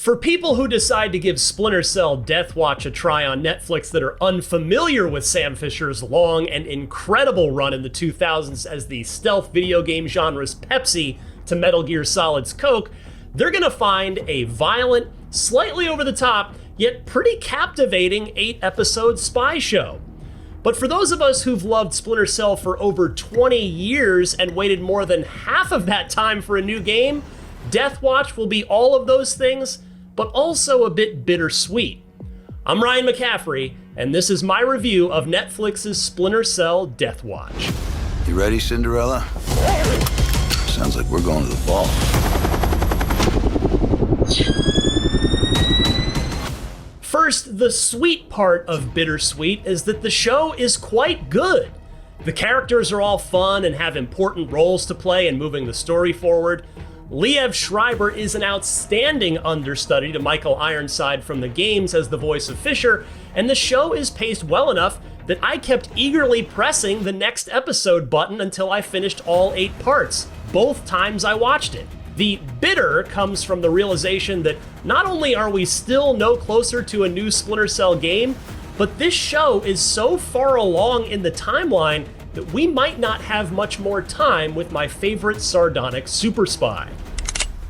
For people who decide to give Splinter Cell Deathwatch a try on Netflix that are unfamiliar with Sam Fisher's long and incredible run in the 2000s as the stealth video game genre's Pepsi to Metal Gear Solid's Coke, they're gonna find a violent, slightly over the top, yet pretty captivating 8-episode spy show. But for those of us who've loved Splinter Cell for over 20 years and waited more than half of that time for a new game, Deathwatch will be all of those things, but also a bit bittersweet. I'm Ryan McCaffrey, and this is my review of Netflix's Splinter Cell Deathwatch. You ready, Cinderella? Sounds like we're going to the ball. First, the sweet part of bittersweet is that the show is quite good. The characters are all fun and have important roles to play in moving the story forward. Liev Schreiber is an outstanding understudy to Michael Ironside from the games as the voice of Fisher, and the show is paced well enough that I kept eagerly pressing the next episode button until I finished all 8 parts, both times I watched it. The bitter comes from the realization that not only are we still no closer to a new Splinter Cell game, but this show is so far along in the timeline that we might not have much more time with my favorite sardonic super spy.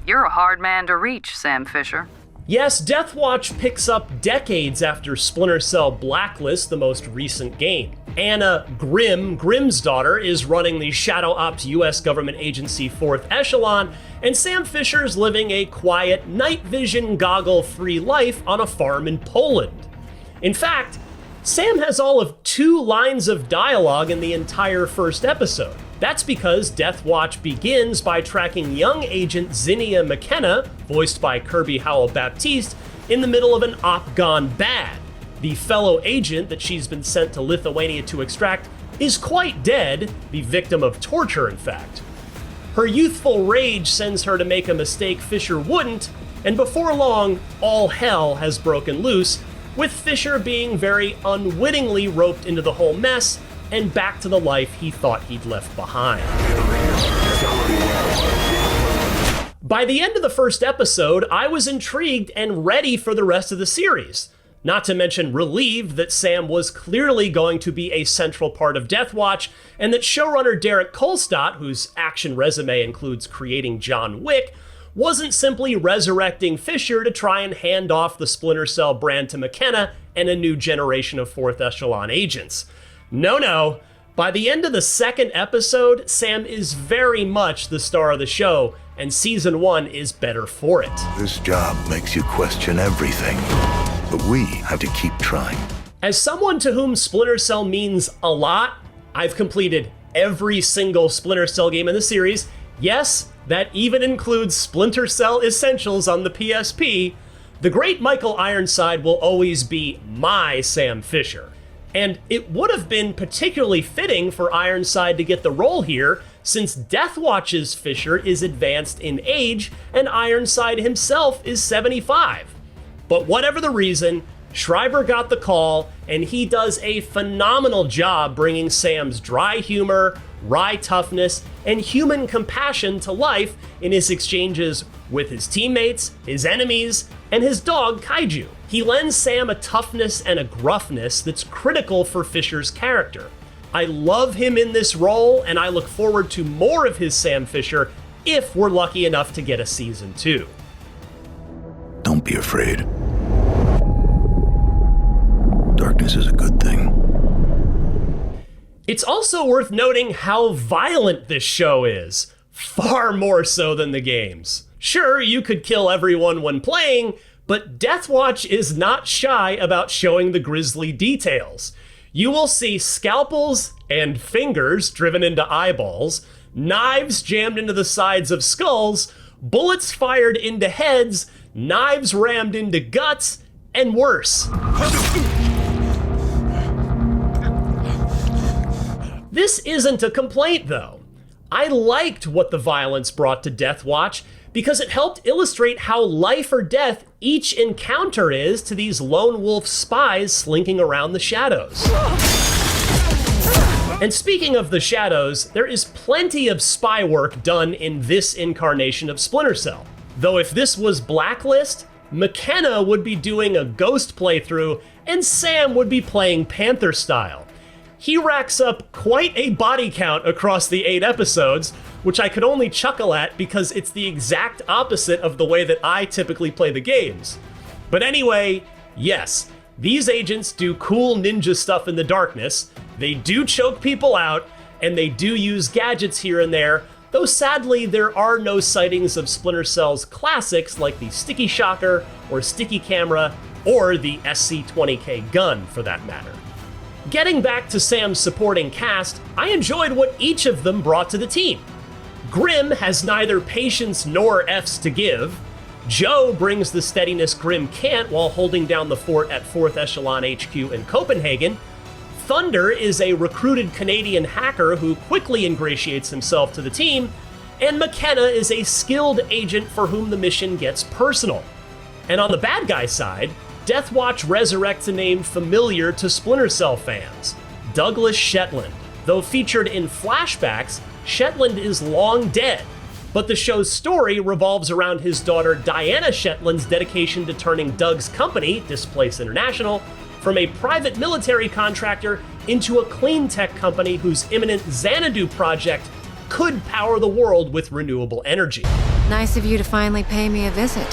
You're a hard man to reach, Sam Fisher. Yes, Deathwatch picks up decades after Splinter Cell Blacklist, the most recent game. Anna Grimm's daughter, is running the Shadow Ops US government agency 4th Echelon, and Sam Fisher's living a quiet, night vision goggle-free life on a farm in Poland. In fact, Sam has all of 2 lines of dialogue in the entire first episode. That's because Deathwatch begins by tracking young agent Zinnia McKenna, voiced by Kirby Howell-Baptiste, in the middle of an op gone bad. The fellow agent that she's been sent to Lithuania to extract is quite dead, the victim of torture, in fact. Her youthful rage sends her to make a mistake Fisher wouldn't, and before long, all hell has broken loose, with Fisher being very unwittingly roped into the whole mess and back to the life he thought he'd left behind. By the end of the first episode, I was intrigued and ready for the rest of the series. Not to mention relieved that Sam was clearly going to be a central part of Deathwatch, and that showrunner Derek Kolstad, whose action resume includes creating John Wick, wasn't simply resurrecting Fisher to try and hand off the Splinter Cell brand to McKenna and a new generation of 4th Echelon agents. No. By the end of the second episode, Sam is very much the star of the show, and season 1 is better for it. This job makes you question everything, but we have to keep trying. As someone to whom Splinter Cell means a lot, I've completed every single Splinter Cell game in the series. Yes, that even includes Splinter Cell Essentials on the PSP. The great Michael Ironside will always be my Sam Fisher. And it would have been particularly fitting for Ironside to get the role here, since Deathwatch's Fisher is advanced in age and Ironside himself is 75. But whatever the reason, Schreiber got the call, and he does a phenomenal job bringing Sam's dry humor, wry toughness, and human compassion to life in his exchanges with his teammates, his enemies, and his dog Kaiju. He lends Sam a toughness and a gruffness that's critical for Fisher's character. I love him in this role, and I look forward to more of his Sam Fisher if we're lucky enough to get a season 2. Don't be afraid. Darkness is a good thing. It's also worth noting how violent this show is. Far more so than the games. Sure, you could kill everyone when playing, but Deathwatch is not shy about showing the grisly details. You will see scalpels and fingers driven into eyeballs, knives jammed into the sides of skulls, bullets fired into heads, knives rammed into guts, and worse. This isn't a complaint, though. I liked what the violence brought to Deathwatch because it helped illustrate how life or death each encounter is to these lone wolf spies slinking around the shadows. And speaking of the shadows, there is plenty of spy work done in this incarnation of Splinter Cell. Though if this was Blacklist, McKenna would be doing a Ghost playthrough, and Sam would be playing Panther style. He racks up quite a body count across the 8 episodes, which I could only chuckle at because it's the exact opposite of the way that I typically play the games. But anyway, yes, these agents do cool ninja stuff in the darkness, they do choke people out, and they do use gadgets here and there, though sadly there are no sightings of Splinter Cell's classics like the Sticky Shocker or Sticky Camera or the SC-20K gun for that matter. Getting back to Sam's supporting cast, I enjoyed what each of them brought to the team. Grim has neither patience nor F's to give. Joe brings the steadiness Grim can't while holding down the fort at 4th Echelon HQ in Copenhagen. Thunder is a recruited Canadian hacker who quickly ingratiates himself to the team, and McKenna is a skilled agent for whom the mission gets personal. And on the bad guy side, Deathwatch resurrects a name familiar to Splinter Cell fans, Douglas Shetland. Though featured in flashbacks, Shetland is long dead, but the show's story revolves around his daughter Diana Shetland's dedication to turning Doug's company, Displace International, from a private military contractor into a clean tech company whose imminent Xanadu project could power the world with renewable energy. Nice of you to finally pay me a visit.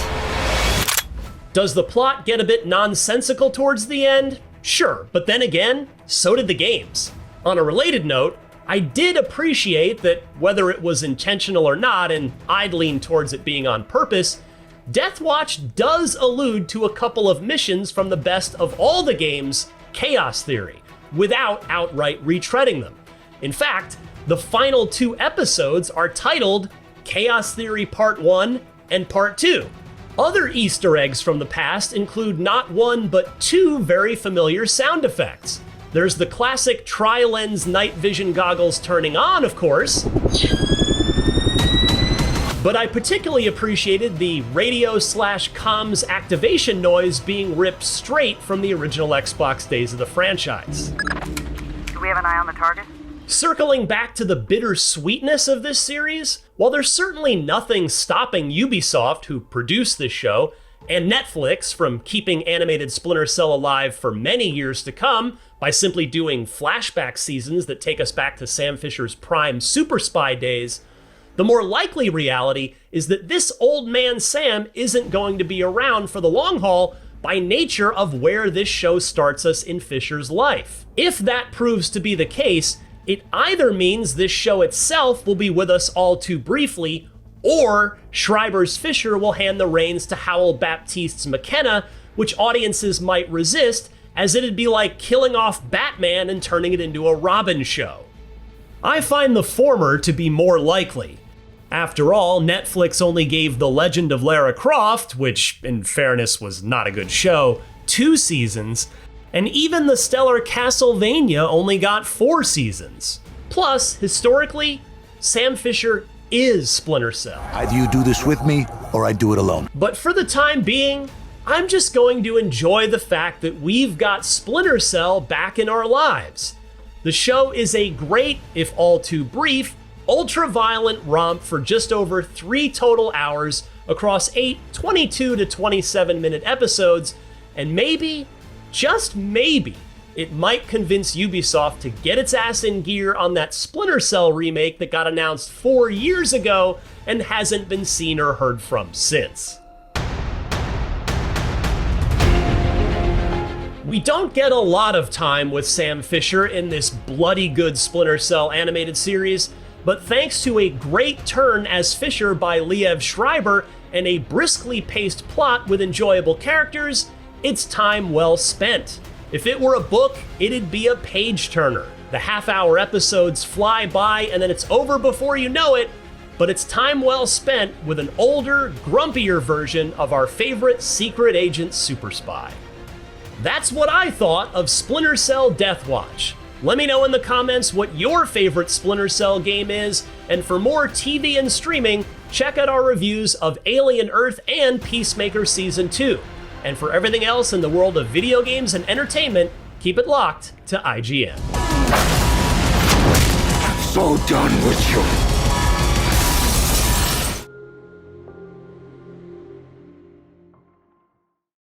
Does the plot get a bit nonsensical towards the end? Sure, but then again, so did the games. On a related note, I did appreciate that whether it was intentional or not, and I'd lean towards it being on purpose, Deathwatch does allude to a couple of missions from the best of all the games, Chaos Theory, without outright retreading them. In fact, the final 2 episodes are titled Chaos Theory Part 1 and Part 2. Other Easter eggs from the past include not 1 but 2 very familiar sound effects. There's the classic tri-lens night vision goggles turning on, of course, but I particularly appreciated the radio/comms activation noise being ripped straight from the original Xbox days of the franchise. Do we have an eye on the target? Circling back to the bittersweetness of this series, while there's certainly nothing stopping Ubisoft, who produced this show, and Netflix from keeping animated Splinter Cell alive for many years to come by simply doing flashback seasons that take us back to Sam Fisher's prime super spy days, the more likely reality is that this old man Sam isn't going to be around for the long haul by nature of where this show starts us in Fisher's life. If that proves to be the case, it either means this show itself will be with us all too briefly, or Schreiber's Fisher will hand the reins to Howell Baptiste's McKenna, which audiences might resist, as it'd be like killing off Batman and turning it into a Robin show. I find the former to be more likely. After all, Netflix only gave The Legend of Lara Croft, which in fairness was not a good show, 2 seasons, and even the stellar Castlevania only got 4 seasons. Plus, historically, Sam Fisher is Splinter Cell. Either you do this with me, or I do it alone. But for the time being, I'm just going to enjoy the fact that we've got Splinter Cell back in our lives. The show is a great, if all too brief, ultra-violent romp for just over 3 total hours across 8 22 to 27-minute episodes, and maybe, just maybe, it might convince Ubisoft to get its ass in gear on that Splinter Cell remake that got announced 4 years ago and hasn't been seen or heard from since. We don't get a lot of time with Sam Fisher in this bloody good Splinter Cell animated series, but thanks to a great turn as Fisher by Liev Schreiber and a briskly paced plot with enjoyable characters, it's time well spent. If it were a book, it'd be a page-turner. The half-hour episodes fly by and then it's over before you know it, but it's time well spent with an older, grumpier version of our favorite secret agent super spy. That's what I thought of Splinter Cell Deathwatch. Let me know in the comments what your favorite Splinter Cell game is, and for more TV and streaming, check out our reviews of Alien Earth and Peacemaker Season 2. And for everything else in the world of video games and entertainment, keep it locked to IGN. So done with you.